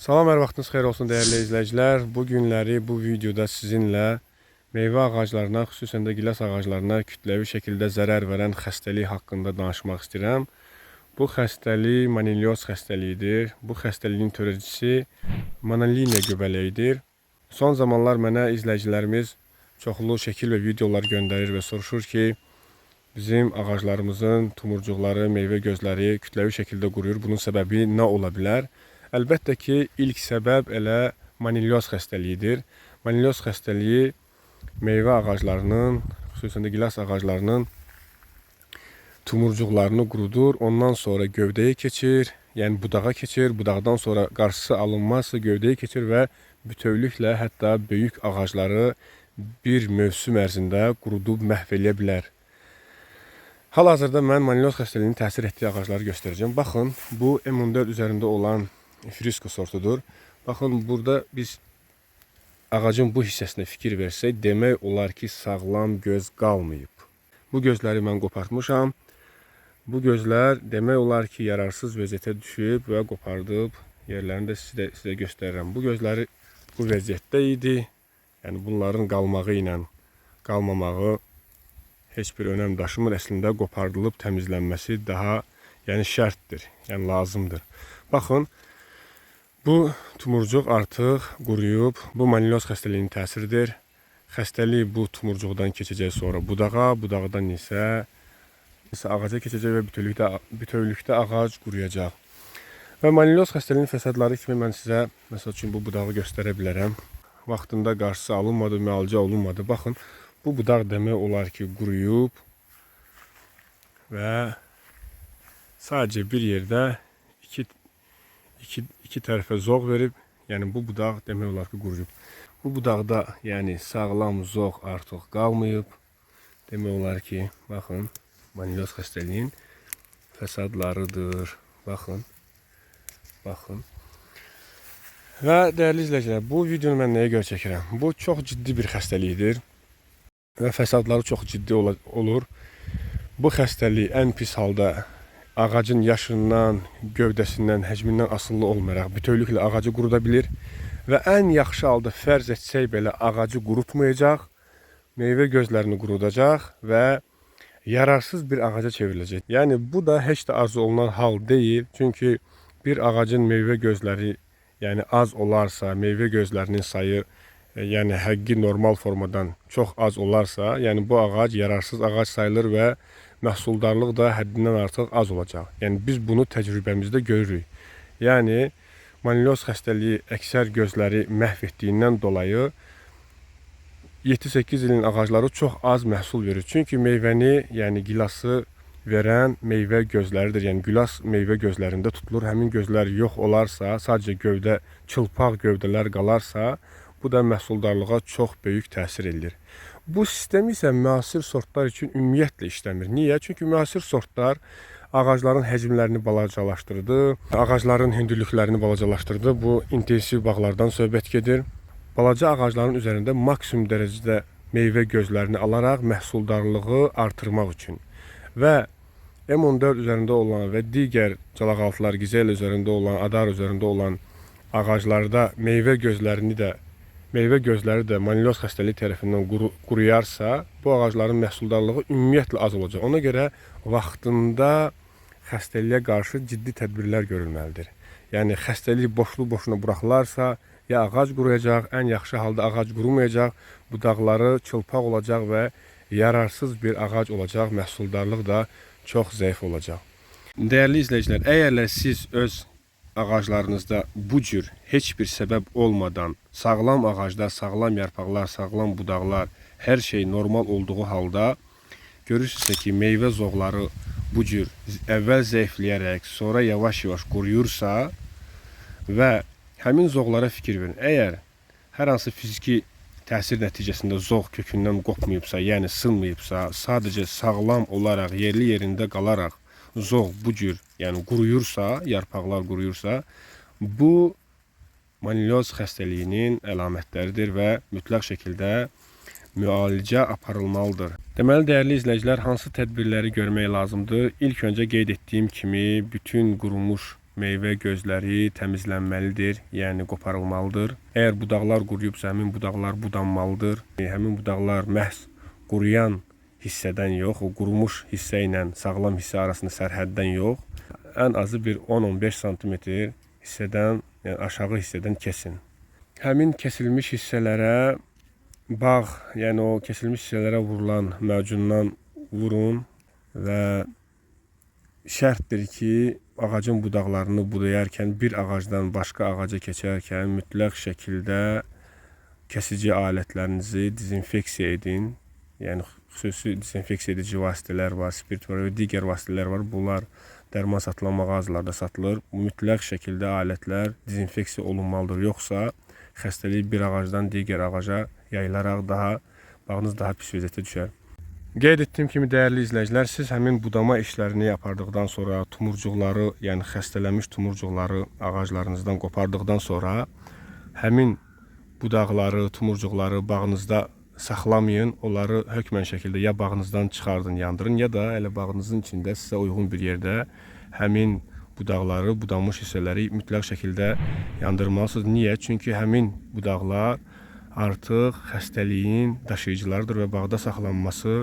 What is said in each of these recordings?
Salam, hər vaxtınız xeyir olsun dəyərli izləyicilər. Bu günləri bu videoda sizinlə meyvə ağaclarına, xüsusən də gilas ağaclarına kütləvi şəkildə zərər verən xəstəlik haqqında danışmaq istəyirəm. Bu xəstəlik monilyoz xəstəliyidir. Bu xəstəliyin törədicisi Mannaline göbələyidir. Son zamanlar mənə izləyicilərimiz çoxlu şəkil və videolar göndərir və soruşur ki, bizim ağaclarımızın tumurcuqları, meyvə gözləri kütləvi şəkildə quruyur. Bunun səbəbi nə ola bilər? Əlbəttə ki, ilk səbəb elə monilyoz xəstəliyidir. Monilyoz xəstəliyi meyvə ağaclarının, xüsusən də gilas ağaclarının tumurcuqlarını qurudur. Ondan sonra gövdəyə keçir, yəni budağa keçir. Budaqdan sonra qarşısı alınmazsa gövdəyə keçir və bütövlüklə hətta böyük ağacları bir mövsüm ərzində qurudub məhv eləyə bilər. Hal-hazırda mən monilyoz xəstəliyinin təsir etdiyi ağacları göstərəcəm. Baxın, bu M14 üzərində olan Frisko sortudur. Baxın, burada biz ağacın bu hissəsinə fikir versək, demək olar ki, sağlam göz qalmayıb. Bu gözləri mən qopartmışam. Bu gözlər demək olar ki, yararsız vəziyyətə düşüb və qopardıb yerlərini də sizə göstərirəm. Bu gözləri bu vəziyyətdə idi. Yəni, bunların qalmağı ilə qalmamağı heç bir önəm daşımır. Əslində, qopardılıb təmizlənməsi daha şərtdir, yəni lazımdır. Baxın, bu tumurcuq artıq quruyub. Bu monilyoz xəstəliyinin təsiridir. Xəstəlik bu tumurcuqdan keçəcək sonra budağa, budaqdan isə ağaca keçəcək və bütövlükdə ağac quruyacaq. Və monilyoz xəstəliyinin fəsadları kimi mən sizə, məsəl üçün, bu budağı göstərə bilərəm. Vaxtında qarşısı alınmadı, müalicə olunmadı. Baxın, bu budaq demək olar ki, quruyub və sadəcə bir yerdə iki tərəfə zoğ verib, yəni bu budaq demək olar ki, quruyub. Bu budaqda yəni sağlam zoğ artıq qalmayıb. Demək olar ki, baxın, monilyoz xəstəliyin fəsadlarıdır. Baxın. Və dəyərli izləyicilər, bu videonu mən nəyə görə çəkirəm? Bu çox ciddi bir xəstəlikdir və fəsadları çox ciddi olur. Bu xəstəlik ən pis halda ağacın yaşından, gövdəsindən, həcmindən asılı olmayaraq bütövlüklə ağacı quruda bilir və ən yaxşı halda fərz etsək belə ağacı qurutmayacaq, meyvə gözlərini qurudacaq və yararsız bir ağaca çevriləcək. Yəni, bu da heç də arzu olunan hal deyil. Çünki bir ağacın meyvə gözləri az olarsa, meyvə gözlərinin sayı həqiqi normal formadan çox az olarsa, yəni bu ağac yararsız ağac sayılır və məhsuldarlıq da həddindən artıq az olacaq. Yəni, biz bunu təcrübəmizdə görürük. Yəni, monilyoz xəstəliyi əksər gözləri məhv etdiyindən dolayı 7-8 ilin ağacları çox az məhsul verir. Çünki meyvəni, yəni gilası verən meyvə gözləridir. Yəni, gilas meyvə gözlərində tutulur. Həmin gözlər yox olarsa, sadəcə gövdə, çılpaq gövdələr qalarsa, bu da məhsuldarlığa çox böyük təsir edir. Bu sistem isə müasir sortlar üçün ümumiyyətlə işləmir. Niyə? Çünki müasir sortlar ağacların həcmlərini balacalaşdırdı, ağacların hündürlüklərini balacalaşdırdı. Bu intensiv bağlardan söhbət gedir. Balaca ağacların üzərində maksimum dərəcədə meyvə gözlərini alaraq məhsuldarlığı artırmaq üçün və M14 üzərində olan və digər calaqaltılar, gizəl üzərində olan, adar üzərində olan ağaclarda meyvə gözləri də monilyoz xəstəliyi tərəfindən quruyarsa, bu ağacların məhsuldarlığı ümumiyyətlə az olacaq. Ona görə vaxtında xəstəliyə qarşı ciddi tədbirlər görülməlidir. Yəni, xəstəlik boşlu-boşuna buraxılarsa, ya ağac quruyacaq, ən yaxşı halda ağac qurumayacaq, budaqları çılpaq olacaq və yararsız bir ağac olacaq, məhsuldarlıq da çox zəif olacaq. Dəyərli izləyicilər, əgərlə siz öz ağaclarınızda bu cür heç bir səbəb olmadan sağlam ağacda sağlam yarpaqlar, sağlam budaqlar, hər şey normal olduğu halda görürsünüzsə ki, meyvə zoğları bu cür əvvəl zəifləyərək, sonra yavaş-yavaş quruyursa və həmin zoğlara fikir verin. Əgər hər hansı fiziki təsir nəticəsində zoğ kökündən qopmayıbsa, yəni sınmayıbsa, sadəcə sağlam olaraq, yerli yerində qalaraq zoğ bu cür quruyursa, yarpaqlar quruyursa, bu monilyoz xəstəliyinin əlamətləridir və mütləq şəkildə müalicə aparılmalıdır. Deməli, dəyərli izləyicilər, hansı tədbirləri görmək lazımdır? İlk öncə qeyd etdiyim kimi, bütün qurumuş meyvə gözləri təmizlənməlidir, yəni qoparılmalıdır. Əgər budaqlar quruyubsa, həmin budaqlar budanmalıdır. Həmin budaqlar məhz quruyan hissədən yox, o qurumuş hissə ilə sağlam hissə arasında sərhəddən yox, ən azı bir 10-15 sm hissədən, yəni aşağı hissədən kesin. Həmin kesilmiş hissələrə bağ, yəni o kesilmiş hissələrə vurulan məcundan vurun və şərtdir ki, ağacın budaqlarını budayarkən, bir ağacdan başqa ağaca keçərkən mütləq şəkildə kesici alətlərinizi dezinfeksiya edin. Yəni xüsusi dezinfeksiya edici vasitələr var, spirt var və digər vasitələr var. Bunlar dərman satılan mağazalarda satılır. Mütləq şəkildə alətlər dezinfeksiya olunmalıdır. Yoxsa xəstəlik bir ağacdan digər ağaca yayılaraq bağınız daha pis vəziyyətə düşər. Qeyd etdiyim kimi, dəyərli izləyicilər, siz həmin budama işlərini yapardıqdan sonra, tumurcuqları, yəni xəstələnmiş tumurcuqları ağaclarınızdan qopardıqdan sonra həmin budaqları, tumurcuqları bağınızda saxlamayın. Onları hökmən şəkildə ya bağınızdan çıxardın, yandırın, ya da elə bağınızın içində sizə uyğun bir yerdə həmin budaqları, budanmış hissələri mütləq şəkildə yandırmalısınız. Niyə? Çünki həmin budaqlar artıq xəstəliyin daşıyıcılarıdır və bağda saxlanması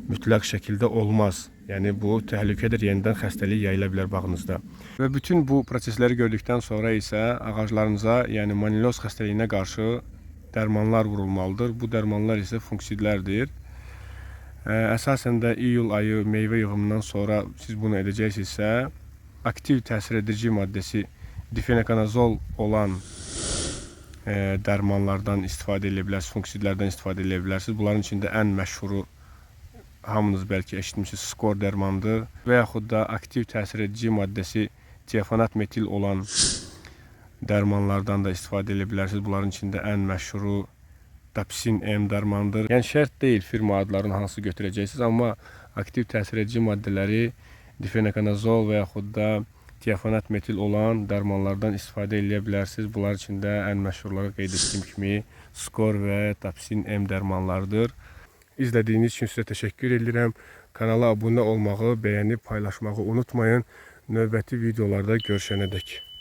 mütləq şəkildə olmaz. Yəni bu təhlükədir, yenidən xəstəlik yayıla bilər bağınızda. Və bütün bu prosesləri gördükdən sonra isə ağaclarınıza, yəni maniloz xəstəliyinə qarşı dərmanlar vurulmalıdır. Bu dərmanlar isə funksidlərdir. Əsasən də iyul ayı meyvə yığımından sonra siz bunu edəcəksinizsə, aktiv təsir edici maddəsi difenokonazol olan dərmanlardan istifadə edə bilərsiniz, funksidlərdən istifadə edə bilərsiniz. Bunların içində ən məşhuru, hamınız bəlkə eşitmişsiniz, skor dərmanıdır və yaxud da aktiv təsir edici maddəsi tiafonat metil olan dərmanlardan da istifadə edə bilərsiniz. Bunların içində ən məşhuru Dapsin M dərmanıdır. Yəni şərt deyil firma adlarını hansı götürəcəksiniz, amma aktiv təsir edici maddələri difenokonazol və yaxud da tiafonat metil olan dərmanlardan istifadə edə bilərsiniz. Bunlar içində ən məşhurları qeyd etdiyim kimi skor və Dapsin M dərmanlarıdır. İzlədiyiniz üçün sizə təşəkkür edirəm. Kanala abunə olmağı, bəyənib paylaşmağı unutmayın. Növbəti videolarda görüşənədək.